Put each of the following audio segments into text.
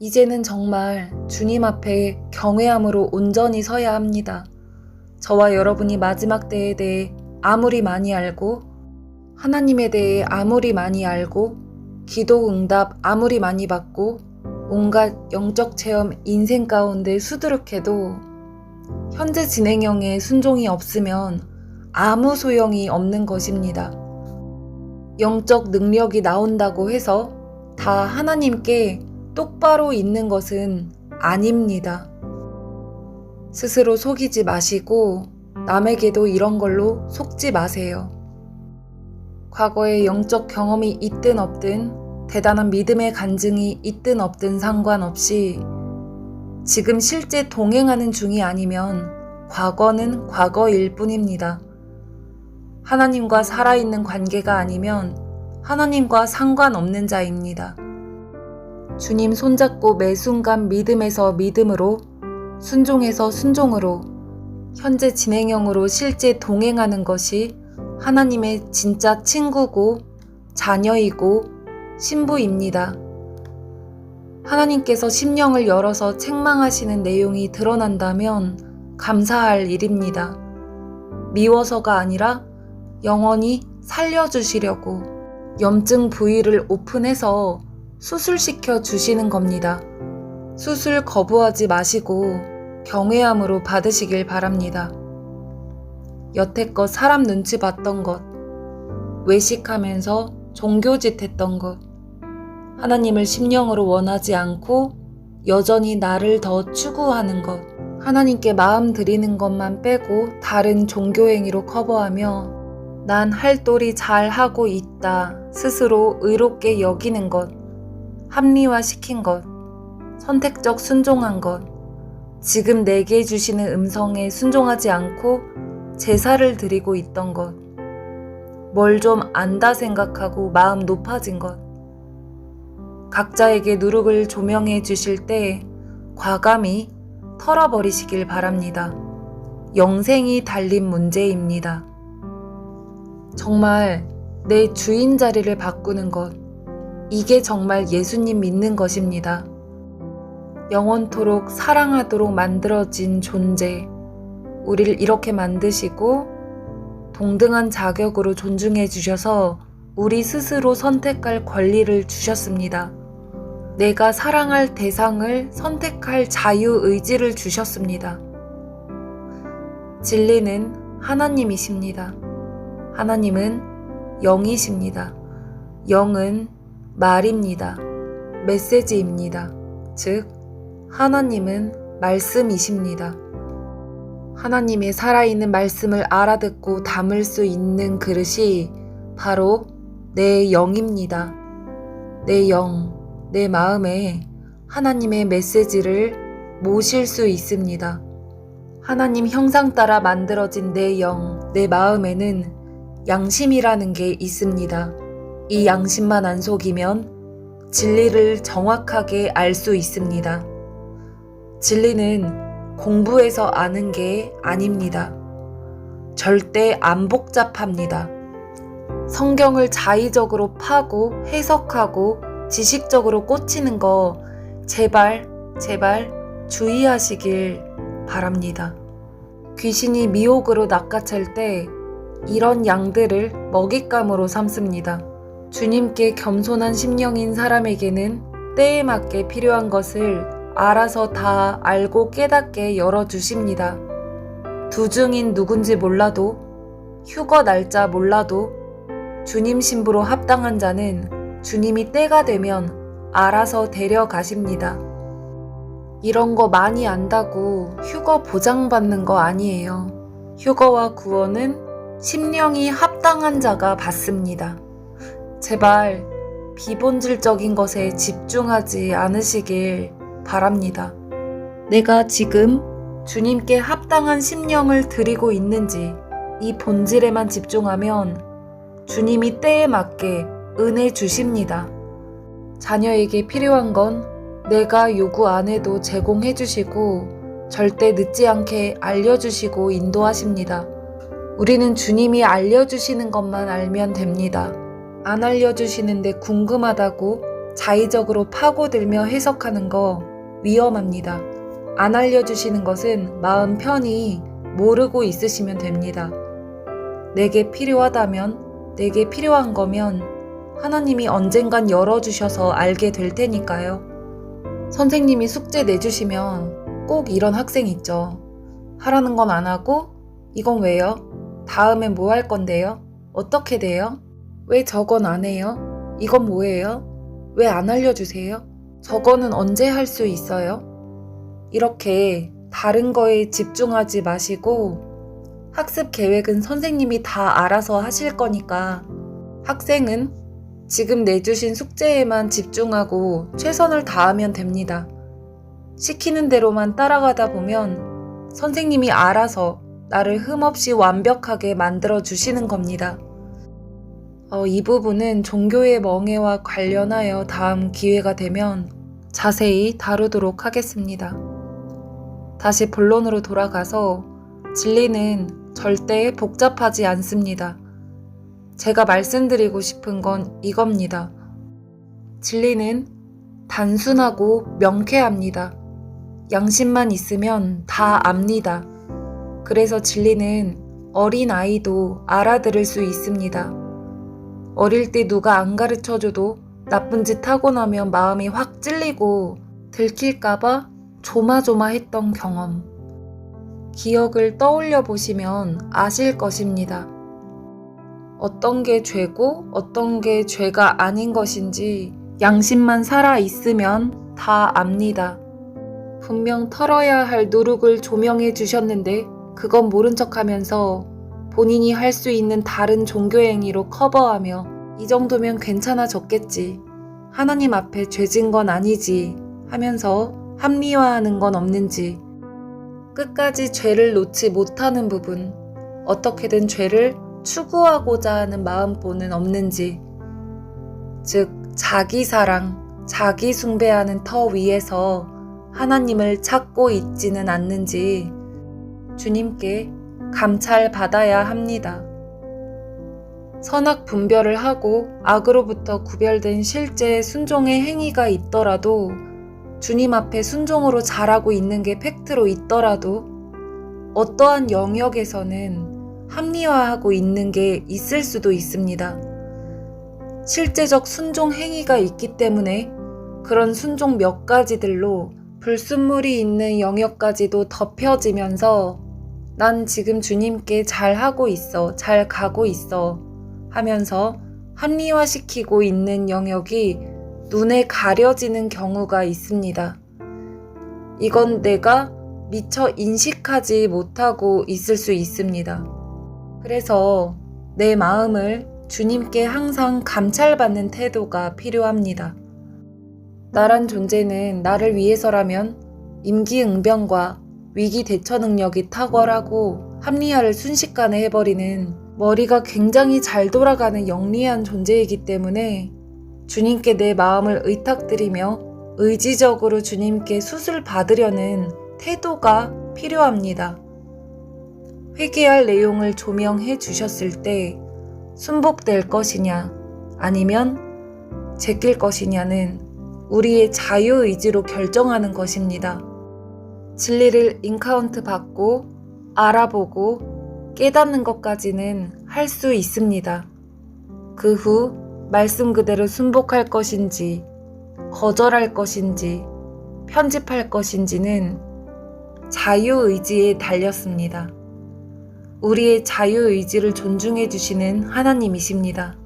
이제는 정말 주님 앞에 경외함으로 온전히 서야 합니다. 저와 여러분이 마지막 때에 대해 아무리 많이 알고, 하나님에 대해 아무리 많이 알고, 기도 응답 아무리 많이 받고, 온갖 영적 체험 인생 가운데 수두룩해도 현재 진행형에 순종이 없으면 아무 소용이 없는 것입니다. 영적 능력이 나온다고 해서 다 하나님께 똑바로 있는 것은 아닙니다. 스스로 속이지 마시고 남에게도 이런 걸로 속지 마세요. 과거에 영적 경험이 있든 없든, 대단한 믿음의 간증이 있든 없든 상관없이 지금 실제 동행하는 중이 아니면 과거는 과거일 뿐입니다. 하나님과 살아있는 관계가 아니면 하나님과 상관없는 자입니다. 주님 손잡고 매 순간 믿음에서 믿음으로, 순종에서 순종으로, 현재 진행형으로 실제 동행하는 것이 하나님의 진짜 친구고 자녀이고 신부입니다. 하나님께서 심령을 열어서 책망하시는 내용이 드러난다면 감사할 일입니다. 미워서가 아니라 영원히 살려주시려고 염증 부위를 오픈해서 수술시켜 주시는 겁니다. 수술 거부하지 마시고 경외함으로 받으시길 바랍니다. 여태껏 사람 눈치 봤던 것, 외식하면서 종교짓 했던 것, 하나님을 심령으로 원하지 않고 여전히 나를 더 추구하는 것, 하나님께 마음 드리는 것만 빼고 다른 종교행위로 커버하며 난 할도리 잘하고 있다 스스로 의롭게 여기는 것, 합리화시킨 것, 선택적 순종한 것, 지금 내게 주시는 음성에 순종하지 않고 제사를 드리고 있던 것, 뭘 좀 안다 생각하고 마음 높아진 것, 각자에게 누룩을 조명해 주실 때 과감히 털어버리시길 바랍니다. 영생이 달린 문제입니다. 정말 내 주인 자리를 바꾸는 것, 이게 정말 예수님 믿는 것입니다. 영원토록 사랑하도록 만들어진 존재, 우리를 이렇게 만드시고 동등한 자격으로 존중해 주셔서 우리 스스로 선택할 권리를 주셨습니다. 내가 사랑할 대상을 선택할 자유의지를 주셨습니다. 진리는 하나님이십니다. 하나님은 영이십니다. 영은 말입니다. 메시지입니다. 즉, 하나님은 말씀이십니다. 하나님의 살아있는 말씀을 알아듣고 담을 수 있는 그릇이 바로 내 영입니다. 내 영, 내 마음에 하나님의 메시지를 모실 수 있습니다. 하나님 형상 따라 만들어진 내 영, 내 마음에는 양심이라는 게 있습니다. 이 양심만 안 속이면 진리를 정확하게 알 수 있습니다. 진리는 공부해서 아는 게 아닙니다. 절대 안 복잡합니다. 성경을 자의적으로 파고 해석하고 지식적으로 꽂히는 거 제발 주의하시길 바랍니다. 귀신이 미혹으로 낚아챌 때 이런 양들을 먹잇감으로 삼습니다. 주님께 겸손한 심령인 사람에게는 때에 맞게 필요한 것을 알아서 다 알고 깨닫게 열어주십니다. 두중인 누군지 몰라도, 휴거 날짜 몰라도 주님 신부로 합당한 자는 주님이 때가 되면 알아서 데려가십니다. 이런 거 많이 안다고 휴거 보장받는 거 아니에요. 휴거와 구원은 심령이 합당한 자가 받습니다. 제발 비본질적인 것에 집중하지 않으시길 바랍니다. 내가 지금 주님께 합당한 심령을 드리고 있는지 이 본질에만 집중하면 주님이 때에 맞게 은혜 주십니다. 자녀에게 필요한 건 내가 요구 안 해도 제공해 주시고 절대 늦지 않게 알려주시고 인도하십니다. 우리는 주님이 알려주시는 것만 알면 됩니다. 안 알려주시는데 궁금하다고 자의적으로 파고들며 해석하는 거 위험합니다. 안 알려주시는 것은 마음 편히 모르고 있으시면 됩니다. 내게 필요하다면, 내게 필요한 거면 하나님이 언젠간 열어주셔서 알게 될 테니까요. 선생님이 숙제 내주시면 꼭 이런 학생 있죠. 하라는 건 안 하고, 이건 왜요? 다음엔 뭐 할 건데요? 어떻게 돼요? 왜 저건 안 해요? 이건 뭐예요? 왜 안 알려주세요? 저거는 언제 할 수 있어요? 이렇게 다른 거에 집중하지 마시고 학습 계획은 선생님이 다 알아서 하실 거니까 학생은 지금 내주신 숙제에만 집중하고 최선을 다하면 됩니다. 시키는 대로만 따라가다 보면 선생님이 알아서 나를 흠없이 완벽하게 만들어 주시는 겁니다. 이 부분은 종교의 멍해와 관련하여 다음 기회가 되면 자세히 다루도록 하겠습니다. 다시 본론으로 돌아가서 진리는 절대 복잡하지 않습니다. 제가 말씀드리고 싶은 건 이겁니다. 진리는 단순하고 명쾌합니다. 양심만 있으면 다 압니다. 그래서 진리는 어린 아이도 알아들을 수 있습니다. 어릴 때 누가 안 가르쳐줘도 나쁜 짓 하고 나면 마음이 확 찔리고 들킬까봐 조마조마했던 경험. 기억을 떠올려 보시면 아실 것입니다. 어떤 게 죄고 어떤 게 죄가 아닌 것인지 양심만 살아 있으면 다 압니다. 분명 털어야 할 누룩을 조명해 주셨는데 그건 모른 척하면서 본인이 할 수 있는 다른 종교 행위로 커버하며 이 정도면 괜찮아졌겠지. 하나님 앞에 죄진 건 아니지 하면서 합리화하는 건 없는지 끝까지 죄를 놓지 못하는 부분, 어떻게든 죄를 추구하고자 하는 마음보는 없는지, 즉 자기 사랑, 자기 숭배하는 터 위에서 하나님을 찾고 있지는 않는지 주님께 감찰받아야 합니다. 선악 분별을 하고 악으로부터 구별된 실제 순종의 행위가 있더라도 주님 앞에 순종으로 잘하고 있는 게 팩트로 있더라도 어떠한 영역에서는 합리화하고 있는 게 있을 수도 있습니다. 실제적 순종 행위가 있기 때문에 그런 순종 몇 가지들로 불순물이 있는 영역까지도 덮여지면서 난 지금 주님께 잘 하고 있어, 잘 가고 있어 하면서 합리화시키고 있는 영역이 눈에 가려지는 경우가 있습니다. 이건 내가 미처 인식하지 못하고 있을 수 있습니다. 그래서 내 마음을 주님께 항상 감찰받는 태도가 필요합니다. 나란 존재는 나를 위해서라면 임기응변과 위기 대처 능력이 탁월하고 합리화를 순식간에 해버리는 머리가 굉장히 잘 돌아가는 영리한 존재이기 때문에 주님께 내 마음을 의탁드리며 의지적으로 주님께 수술 받으려는 태도가 필요합니다. 회개할 내용을 조명해 주셨을 때 순복될 것이냐 아니면 제낄 것이냐는 우리의 자유의지로 결정하는 것입니다. 진리를 인카운트 받고 알아보고 깨닫는 것까지는 할 수 있습니다. 그 후 말씀 그대로 순복할 것인지 거절할 것인지 편집할 것인지는 자유의지에 달렸습니다. 우리의 자유의지를 존중해 주시는 하나님이십니다.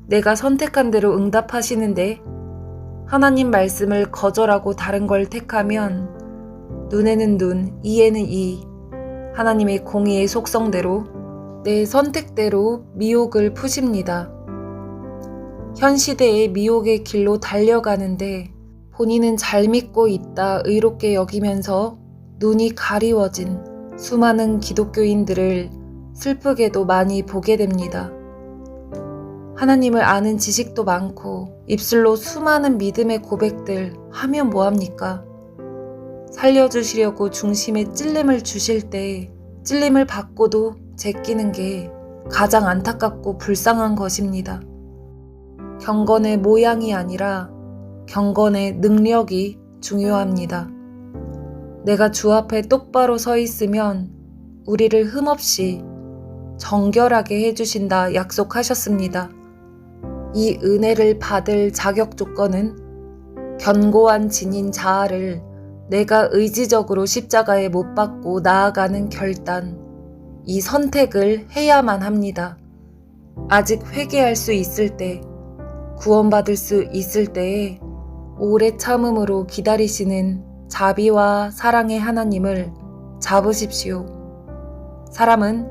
내가 선택한 대로 응답하시는데 하나님 말씀을 거절하고 다른 걸 택하면 눈에는 눈, 이에는 이, 하나님의 공의의 속성대로 내 선택대로 미혹을 푸십니다. 현 시대의 미혹의 길로 달려가는데 본인은 잘 믿고 있다 의롭게 여기면서 눈이 가리워진 수많은 기독교인들을 슬프게도 많이 보게 됩니다. 하나님을 아는 지식도 많고 입술로 수많은 믿음의 고백들 하면 뭐합니까? 살려주시려고 중심에 찔림을 주실 때 찔림을 받고도 제끼는 게 가장 안타깝고 불쌍한 것입니다. 경건의 모양이 아니라 경건의 능력이 중요합니다. 내가 주 앞에 똑바로 서 있으면 우리를 흠없이 정결하게 해주신다 약속하셨습니다. 이 은혜를 받을 자격 조건은 견고한 진인 자아를 내가 의지적으로 십자가에 못 박고 나아가는 결단, 이 선택을 해야만 합니다. 아직 회개할 수 있을 때, 구원받을 수 있을 때에 오래 참음으로 기다리시는 자비와 사랑의 하나님을 잡으십시오. 사람은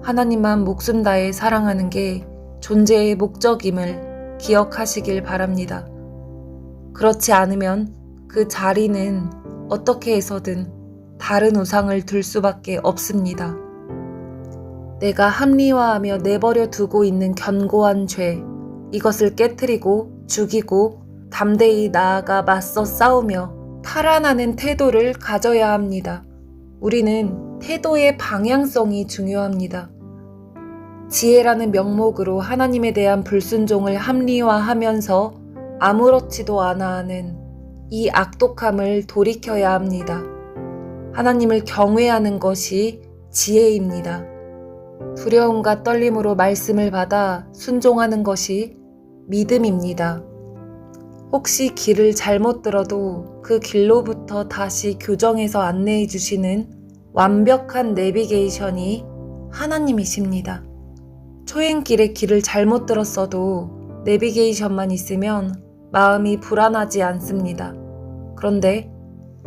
하나님만 목숨 다해 사랑하는 게 존재의 목적임을 기억하시길 바랍니다. 그렇지 않으면 그 자리는 어떻게 해서든 다른 우상을 들 수밖에 없습니다. 내가 합리화하며 내버려 두고 있는 견고한 죄, 이것을 깨트리고 죽이고 담대히 나아가 맞서 싸우며 탈환하는 태도를 가져야 합니다. 우리는 태도의 방향성이 중요합니다. 지혜라는 명목으로 하나님에 대한 불순종을 합리화하면서 아무렇지도 않아 하는 이 악독함을 돌이켜야 합니다. 하나님을 경외하는 것이 지혜입니다. 두려움과 떨림으로 말씀을 받아 순종하는 것이 믿음입니다. 혹시 길을 잘못 들어도 그 길로부터 다시 교정해서 안내해 주시는 완벽한 내비게이션이 하나님이십니다. 초행길의 길을 잘못 들었어도 내비게이션만 있으면 마음이 불안하지 않습니다. 그런데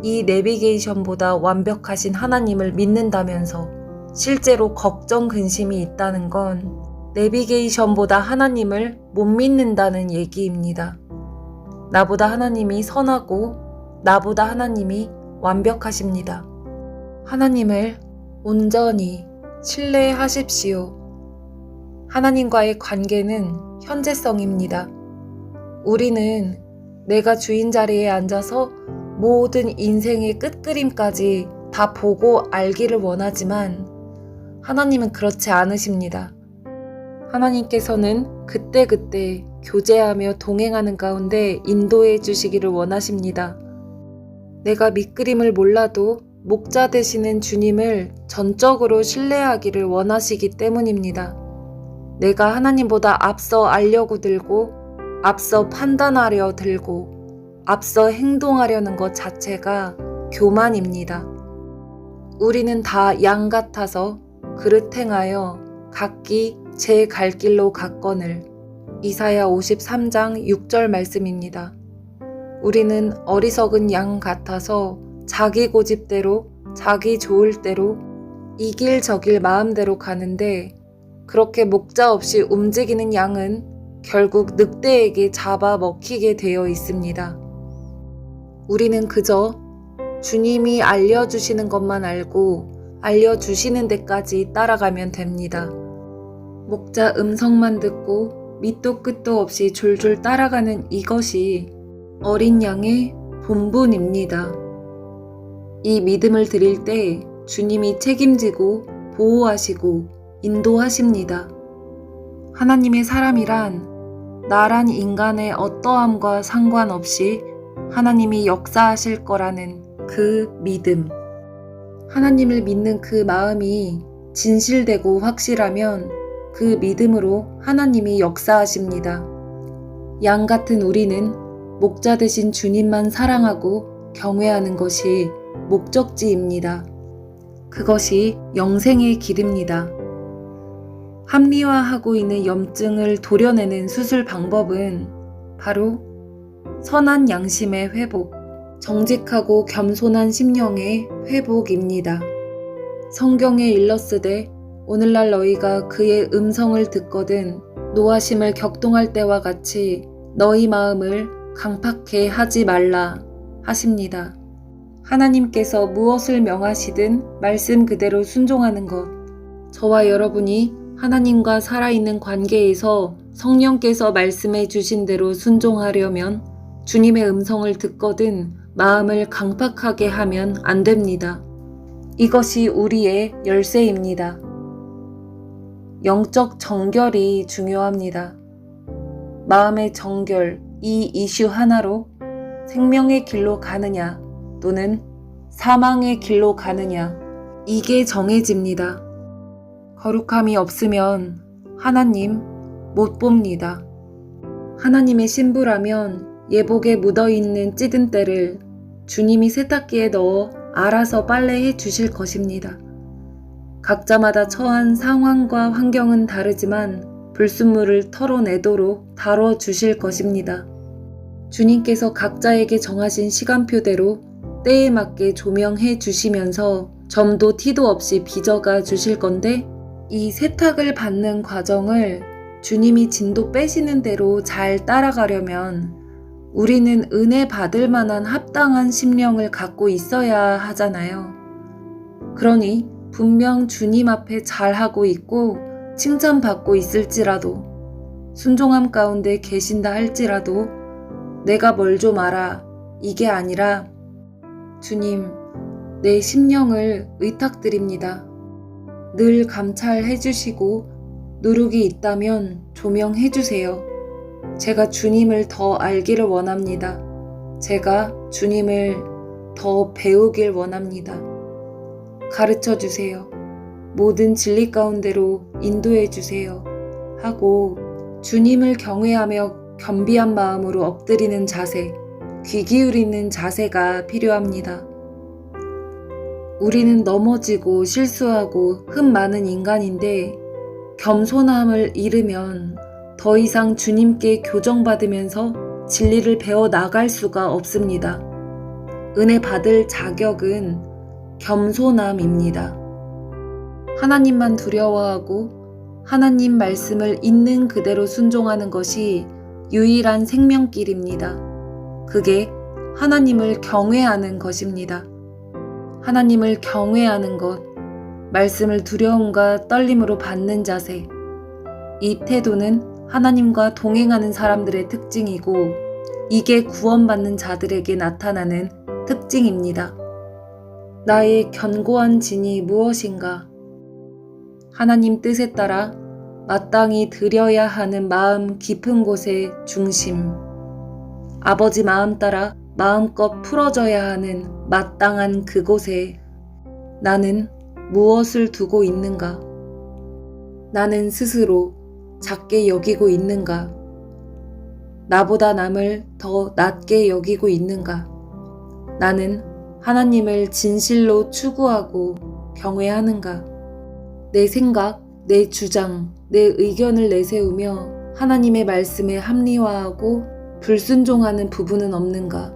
이 내비게이션보다 완벽하신 하나님을 믿는다면서 실제로 걱정, 근심이 있다는 건 내비게이션보다 하나님을 못 믿는다는 얘기입니다. 나보다 하나님이 선하고 나보다 하나님이 완벽하십니다. 하나님을 온전히 신뢰하십시오. 하나님과의 관계는 현재성입니다. 우리는 내가 주인 자리에 앉아서 모든 인생의 끝그림까지 다 보고 알기를 원하지만 하나님은 그렇지 않으십니다. 하나님께서는 그때그때 교제하며 동행하는 가운데 인도해 주시기를 원하십니다. 내가 밑그림을 몰라도 목자 되시는 주님을 전적으로 신뢰하기를 원하시기 때문입니다. 내가 하나님보다 앞서 알려고 들고 앞서 판단하려 들고 앞서 행동하려는 것 자체가 교만입니다. 우리는 다 양 같아서 그릇 행하여 각기 제 갈 길로 갔거늘. 이사야 53장 6절 말씀입니다. 우리는 어리석은 양 같아서 자기 고집대로 자기 좋을 대로 이 길 저 길 마음대로 가는데 그렇게 목자 없이 움직이는 양은 결국 늑대에게 잡아 먹히게 되어 있습니다. 우리는 그저 주님이 알려주시는 것만 알고 알려주시는 데까지 따라가면 됩니다. 목자 음성만 듣고 밑도 끝도 없이 졸졸 따라가는 이것이 어린 양의 본분입니다. 이 믿음을 드릴 때 주님이 책임지고 보호하시고 인도하십니다. 하나님의 사람이란 나란 인간의 어떠함과 상관없이 하나님이 역사하실 거라는 그 믿음. 하나님을 믿는 그 마음이 진실되고 확실하면 그 믿음으로 하나님이 역사하십니다. 양 같은 우리는 목자 되신 주님만 사랑하고 경외하는 것이 목적지입니다. 그것이 영생의 길입니다. 합리화하고 있는 염증을 도려내는 수술 방법은 바로 선한 양심의 회복, 정직하고 겸손한 심령의 회복입니다. 성경에 일렀으되 오늘날 너희가 그의 음성을 듣거든 노하심을 격동할 때와 같이 너희 마음을 강팍해 하지 말라 하십니다. 하나님께서 무엇을 명하시든 말씀 그대로 순종하는 것. 저와 여러분이 하나님과 살아있는 관계에서 성령께서 말씀해 주신 대로 순종하려면 주님의 음성을 듣거든 마음을 강팍하게 하면 안 됩니다. 이것이 우리의 열쇠입니다. 영적 정결이 중요합니다. 마음의 정결 이 이슈 하나로 생명의 길로 가느냐 또는 사망의 길로 가느냐 이게 정해집니다. 거룩함이 없으면 하나님 못 봅니다. 하나님의 신부라면 예복에 묻어있는 찌든 때를 주님이 세탁기에 넣어 알아서 빨래해 주실 것입니다. 각자마다 처한 상황과 환경은 다르지만 불순물을 털어내도록 다뤄주실 것입니다. 주님께서 각자에게 정하신 시간표대로 때에 맞게 조명해 주시면서 점도 티도 없이 빚어가 주실 건데 이 세탁을 받는 과정을 주님이 진도 빼시는 대로 잘 따라가려면 우리는 은혜 받을 만한 합당한 심령을 갖고 있어야 하잖아요. 그러니 분명 주님 앞에 잘하고 있고 칭찬받고 있을지라도 순종함 가운데 계신다 할지라도 내가 뭘 좀 알아 이게 아니라 주님 내 심령을 의탁드립니다. 늘 감찰해 주시고 누룩이 있다면 조명해 주세요. 제가 주님을 더 알기를 원합니다. 제가 주님을 더 배우길 원합니다. 가르쳐 주세요. 모든 진리 가운데로 인도해 주세요. 하고 주님을 경외하며 겸비한 마음으로 엎드리는 자세, 귀 기울이는 자세가 필요합니다. 우리는 넘어지고 실수하고 흠 많은 인간인데 겸손함을 잃으면 더 이상 주님께 교정받으면서 진리를 배워 나갈 수가 없습니다. 은혜 받을 자격은 겸손함입니다. 하나님만 두려워하고 하나님 말씀을 있는 그대로 순종하는 것이 유일한 생명길입니다. 그게 하나님을 경외하는 것입니다. 하나님을 경외하는 것, 말씀을 두려움과 떨림으로 받는 자세. 이 태도는 하나님과 동행하는 사람들의 특징이고 이게 구원받는 자들에게 나타나는 특징입니다. 나의 견고한 진이 무엇인가? 하나님 뜻에 따라 마땅히 드려야 하는 마음 깊은 곳의 중심. 아버지 마음 따라 마음껏 풀어져야 하는 마땅한 그곳에 나는 무엇을 두고 있는가? 나는 스스로 작게 여기고 있는가? 나보다 남을 더 낮게 여기고 있는가? 나는 하나님을 진실로 추구하고 경외하는가? 내 생각, 내 주장, 내 의견을 내세우며 하나님의 말씀에 합리화하고 불순종하는 부분은 없는가?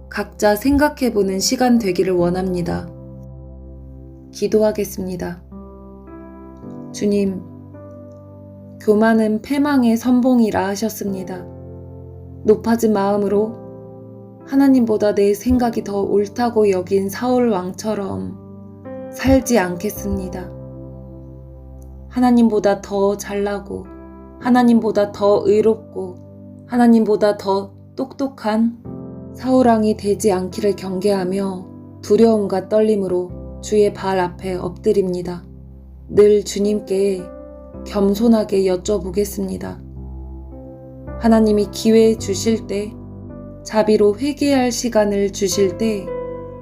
각자 생각해보는 시간 되기를 원합니다. 기도하겠습니다. 주님, 교만은 패망의 선봉이라 하셨습니다. 높아진 마음으로 하나님보다 내 생각이 더 옳다고 여긴 사울 왕처럼 살지 않겠습니다. 하나님보다 더 잘나고 하나님보다 더 의롭고 하나님보다 더 똑똑한 사울왕이 되지 않기를 경계하며 두려움과 떨림으로 주의 발 앞에 엎드립니다. 늘 주님께 겸손하게 여쭤보겠습니다. 하나님이 기회 주실 때, 자비로 회개할 시간을 주실 때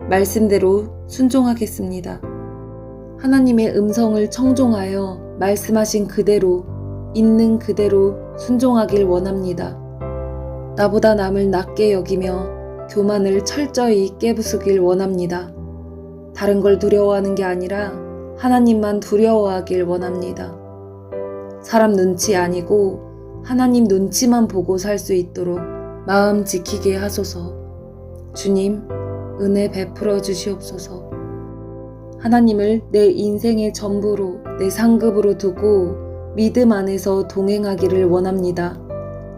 말씀대로 순종하겠습니다. 하나님의 음성을 청종하여 말씀하신 그대로 있는 그대로 순종하길 원합니다. 나보다 남을 낮게 여기며 교만을 철저히 깨부수길 원합니다. 다른 걸 두려워하는 게 아니라 하나님만 두려워하길 원합니다. 사람 눈치 아니고 하나님 눈치만 보고 살 수 있도록 마음 지키게 하소서. 주님, 은혜 베풀어 주시옵소서. 하나님을 내 인생의 전부로, 내 상급으로 두고 믿음 안에서 동행하기를 원합니다.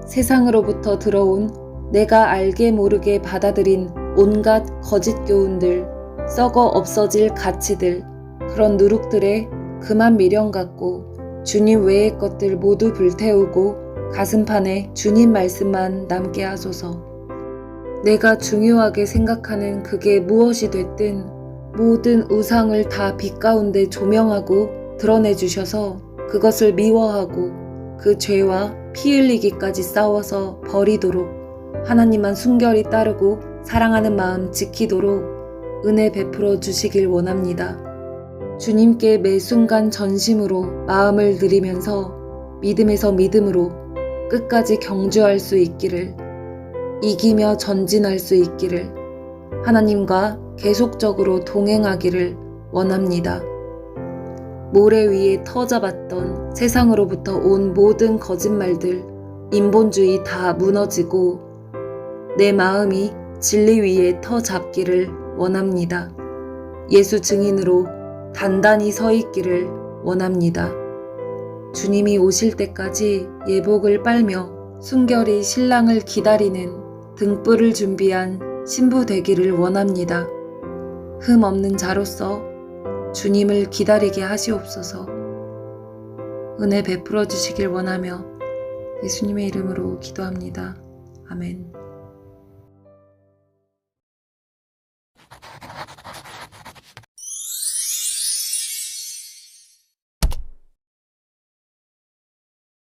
세상으로부터 들어온 내가 알게 모르게 받아들인 온갖 거짓 교훈들, 썩어 없어질 가치들, 그런 누룩들에 그만 미련 갖고 주님 외의 것들 모두 불태우고 가슴판에 주님 말씀만 남게 하소서. 내가 중요하게 생각하는 그게 무엇이 됐든 모든 우상을 다 빛 가운데 조명하고 드러내 주셔서 그것을 미워하고 그 죄와 피 흘리기까지 싸워서 버리도록 하나님만 순결히 따르고 사랑하는 마음 지키도록 은혜 베풀어 주시길 원합니다. 주님께 매 순간 전심으로 마음을 들이면서 믿음에서 믿음으로 끝까지 경주할 수 있기를, 이기며 전진할 수 있기를, 하나님과 계속적으로 동행하기를 원합니다. 모래 위에 터잡았던 세상으로부터 온 모든 거짓말들, 인본주의 다 무너지고 내 마음이 진리 위에 터잡기를 원합니다. 예수 증인으로 단단히 서 있기를 원합니다. 주님이 오실 때까지 예복을 빨며 순결히 신랑을 기다리는 등불을 준비한 신부 되기를 원합니다. 흠 없는 자로서 주님을 기다리게 하시옵소서. 은혜 베풀어 주시길 원하며 예수님의 이름으로 기도합니다. 아멘.